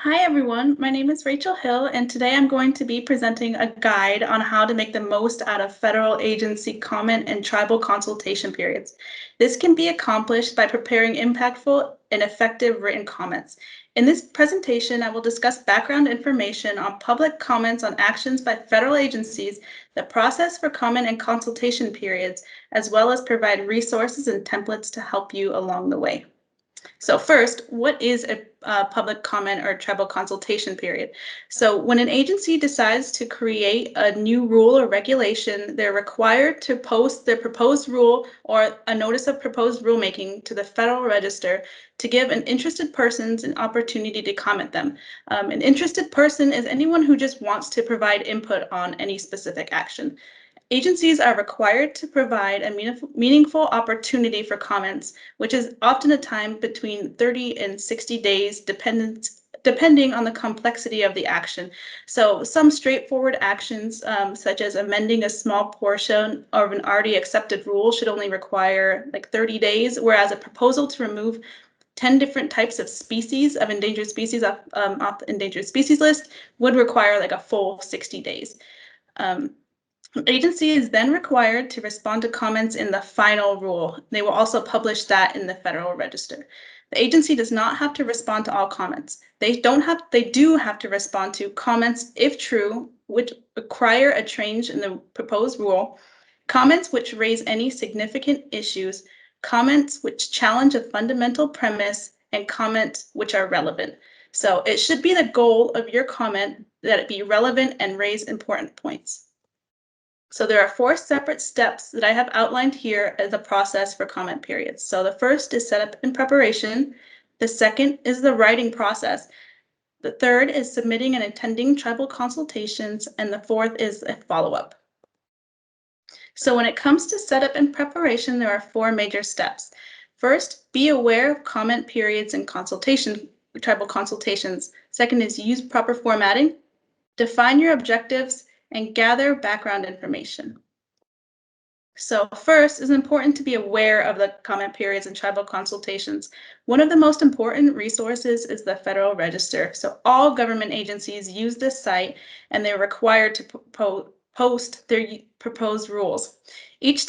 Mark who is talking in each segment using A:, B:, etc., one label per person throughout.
A: Hi everyone, my name is Rachel Hill, and today I'm going to be presenting a guide on how to make the most out of federal agency comment and tribal consultation periods. This can be accomplished by preparing impactful and effective written comments. In this presentation, I will discuss background information on public comments on actions by federal agencies, the process for comment and consultation periods, as well as provide resources and templates to help you along the way. So first, what is a public comment or tribal consultation period? So when an agency decides to create a new rule or regulation, they're required to post their proposed rule or a notice of proposed rulemaking to the Federal Register to give an interested persons an opportunity to comment them. An interested person is anyone who just wants to provide input on any specific action. Agencies are required to provide a meaningful opportunity for comments, which is often a time between 30 and 60 days, depending on the complexity of the action. So some straightforward actions, such as amending a small portion of an already accepted rule, should only require like 30 days, whereas a proposal to remove 10 different types of species of endangered species off the endangered species list would require like a full 60 days. Agency is then required to respond to comments in the final rule. They will also publish that in the Federal Register. The agency does not have to respond to all comments. They do have to respond to comments, if true, which require a change in the proposed rule, comments which raise any significant issues, comments which challenge a fundamental premise, and comments which are relevant. So it should be the goal of your comment that it be relevant and raise important points. So there are 4 separate steps that I have outlined here as a process for comment periods. So the first is setup and preparation. The second is the writing process. The third is submitting and attending tribal consultations. And the fourth is a follow-up. So when it comes to setup and preparation, there are 4 major steps. First, be aware of comment periods and tribal consultations. Second is use proper formatting, define your objectives, and gather background information. So first, it's important to be aware of the comment periods and tribal consultations. One of the most important resources is the Federal Register. So all government agencies use this site, and they're required to post their proposed rules. Each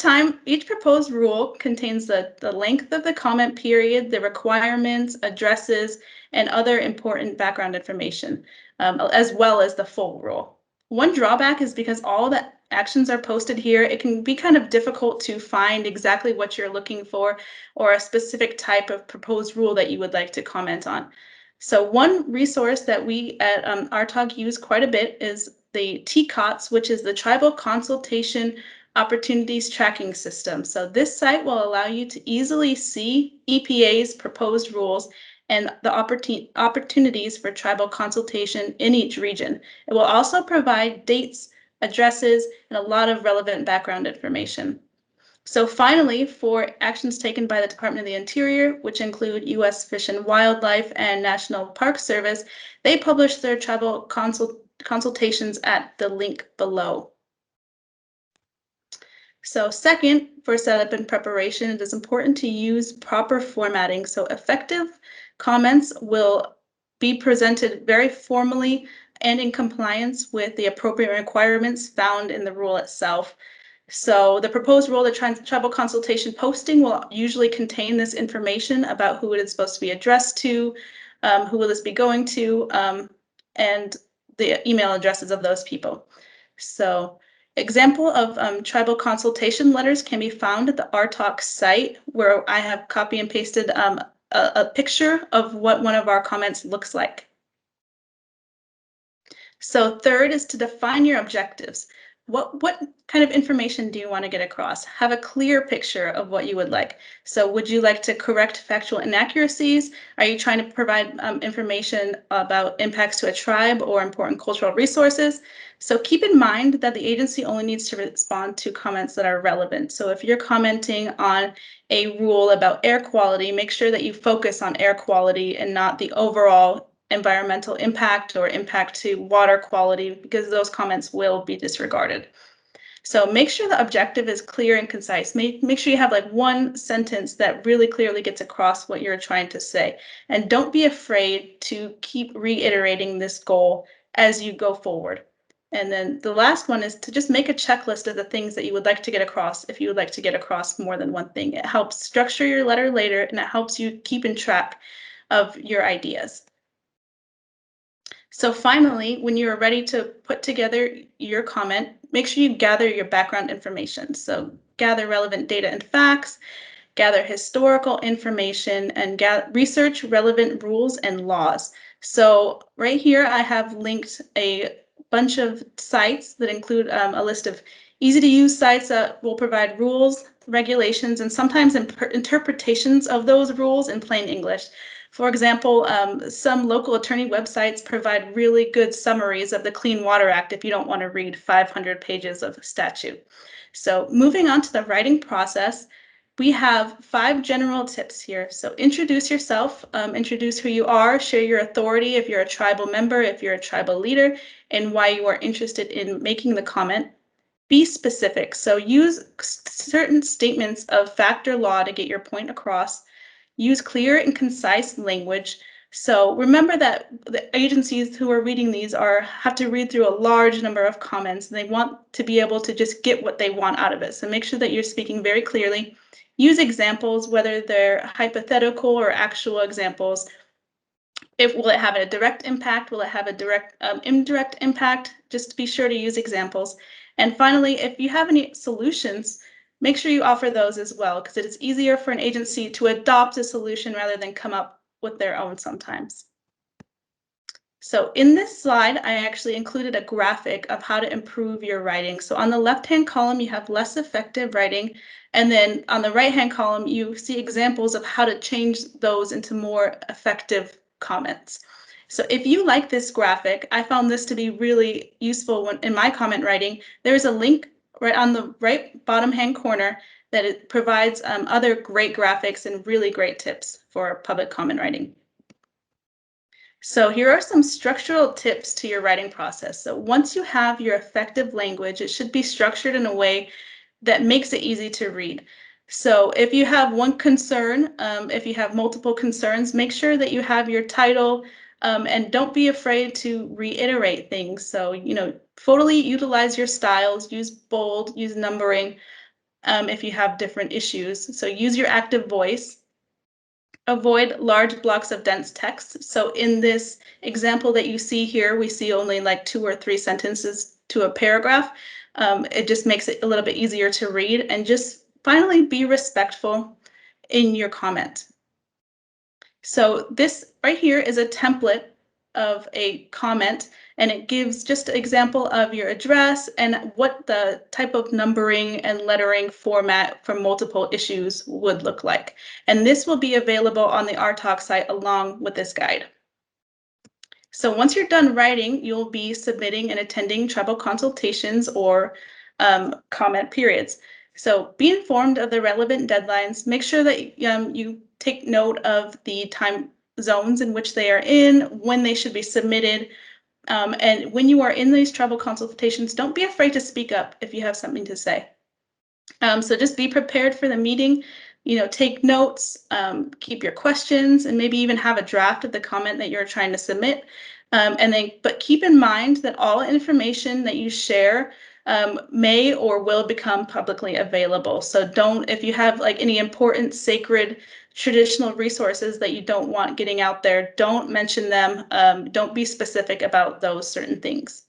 A: proposed rule contains the length of the comment period, the requirements, addresses, and other important background information, as well as the full rule. One drawback is because all the actions are posted here, it can be kind of difficult to find exactly what you're looking for or a specific type of proposed rule that you would like to comment on. So one resource that we at RTOC use quite a bit is the TCOTS, which is the Tribal Consultation Opportunities Tracking System. So this site will allow you to easily see EPA's proposed rules and the opportunities for tribal consultation in each region. It will also provide dates, addresses, and a lot of relevant background information. So finally, for actions taken by the Department of the Interior, which include U.S. Fish and Wildlife and National Park Service, they publish their tribal consultations at the link below. So second, for setup and preparation, it is important to use proper formatting. So effective comments will be presented very formally and in compliance with the appropriate requirements found in the rule itself. So the proposed rule, the tribal consultation posting, will usually contain this information about who it is supposed to be addressed to, who will this be going to, and the email addresses of those people. So example of tribal consultation letters can be found at the RTOC site, where I have copy and pasted a picture of what one of our comments looks like. So third is to define your objectives. What kind of information do you want to get across? Have a clear picture of what you would like. So would you like to correct factual inaccuracies? Are you trying to provide information about impacts to a tribe or important cultural resources? So keep in mind that the agency only needs to respond to comments that are relevant. So if you're commenting on a rule about air quality, make sure that you focus on air quality and not the overall environmental impact or impact to water quality, because those comments will be disregarded. So make sure the objective is clear and concise. Make sure you have like one sentence that really clearly gets across what you're trying to say. And don't be afraid to keep reiterating this goal as you go forward. And then the last one is to just make a checklist of the things that you would like to get across if you would like to get across more than one thing. It helps structure your letter later, and it helps you keep in track of your ideas. So finally, when you are ready to put together your comment, make sure you gather your background information. So gather relevant data and facts, gather historical information, and research relevant rules and laws. So right here, I have linked a bunch of sites that include a list of easy to use sites that will provide rules, regulations, and sometimes interpretations of those rules in plain English. For example, some local attorney websites provide really good summaries of the Clean Water Act if you don't want to read 500 pages of statute. So moving on to the writing process, we have 5 general tips here. So introduce yourself, introduce who you are, share your authority if you're a tribal member, if you're a tribal leader, and why you are interested in making the comment. Be specific. So use certain statements of fact or law to get your point across. Use clear and concise language. So remember that the agencies who are reading these have to read through a large number of comments, and they want to be able to just get what they want out of it. So make sure that you're speaking very clearly. Use examples, whether they're hypothetical or actual examples. Will it have a direct impact? Will it have a direct indirect impact? Just be sure to use examples. And finally, if you have any solutions, make sure you offer those as well, because it is easier for an agency to adopt a solution rather than come up with their own sometimes. So in this slide, I actually included a graphic of how to improve your writing. So on the left-hand column, you have less effective writing. And then on the right-hand column, you see examples of how to change those into more effective comments. So if you like this graphic, I found this to be really useful in my comment writing. There's a link right on the right bottom hand corner that it provides other great graphics and really great tips for public comment writing. So here are some structural tips to your writing process. So once you have your effective language, it should be structured in a way that makes it easy to read. So if you have one concern, if you have multiple concerns, make sure that you have your title, and don't be afraid to reiterate things. So, fully utilize your styles, use bold, use numbering if you have different issues. So use your active voice. Avoid large blocks of dense text. So in this example that you see here, we see only like 2 or 3 sentences to a paragraph. It just makes it a little bit easier to read. And just finally, be respectful in your comment. So this right here is a template of a comment, and it gives just an example of your address and what the type of numbering and lettering format for multiple issues would look like. And this will be available on the RTOC site along with this guide. So once you're done writing, you'll be submitting and attending tribal consultations or comment periods. So be informed of the relevant deadlines. Make sure that you take note of the time zones in which they are in, when they should be submitted. And when you are in these tribal consultations, don't be afraid to speak up if you have something to say. So just be prepared for the meeting, take notes, keep your questions, and maybe even have a draft of the comment that you're trying to submit. But keep in mind that all information that you share may or will become publicly available. So if you have like any important, sacred, traditional resources that you don't want getting out there, don't mention them. Don't be specific about those certain things.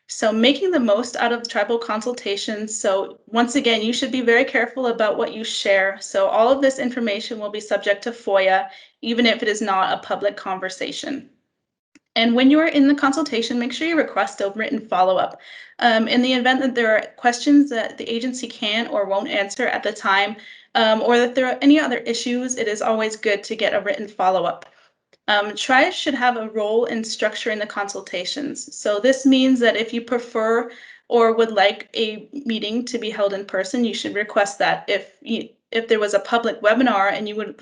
A: So making the most out of tribal consultations. So once again, you should be very careful about what you share. So all of this information will be subject to FOIA, even if it is not a public conversation. And when you are in the consultation, make sure you request a written follow-up. In the event that there are questions that the agency can or won't answer at the time, or that there are any other issues, it is always good to get a written follow-up. Tribes should have a role in structuring the consultations. So this means that if you prefer or would like a meeting to be held in person, you should request that. If there was a public webinar and you would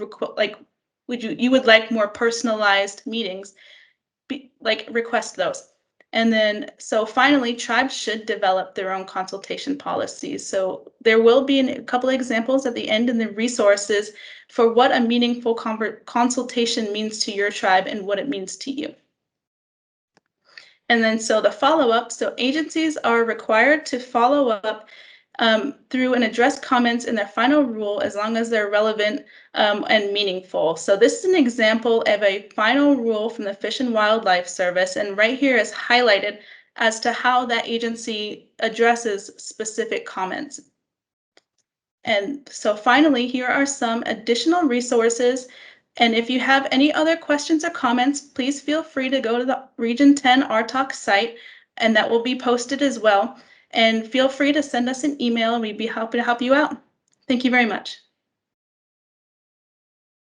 A: you would like more personalized meetings, request those. And then, so finally, tribes should develop their own consultation policies. So there will be a couple of examples at the end in the resources for what a meaningful consultation means to your tribe and what it means to you. And then so the follow-up, so agencies are required to follow up through and address comments in their final rule as long as they're relevant and meaningful. So this is an example of a final rule from the Fish and Wildlife Service, and right here is highlighted as to how that agency addresses specific comments. And so finally, here are some additional resources. And if you have any other questions or comments, please feel free to go to the Region 10 RTOC site, and that will be posted as well. And feel free to send us an email, and we'd be happy to help you out. Thank you very much.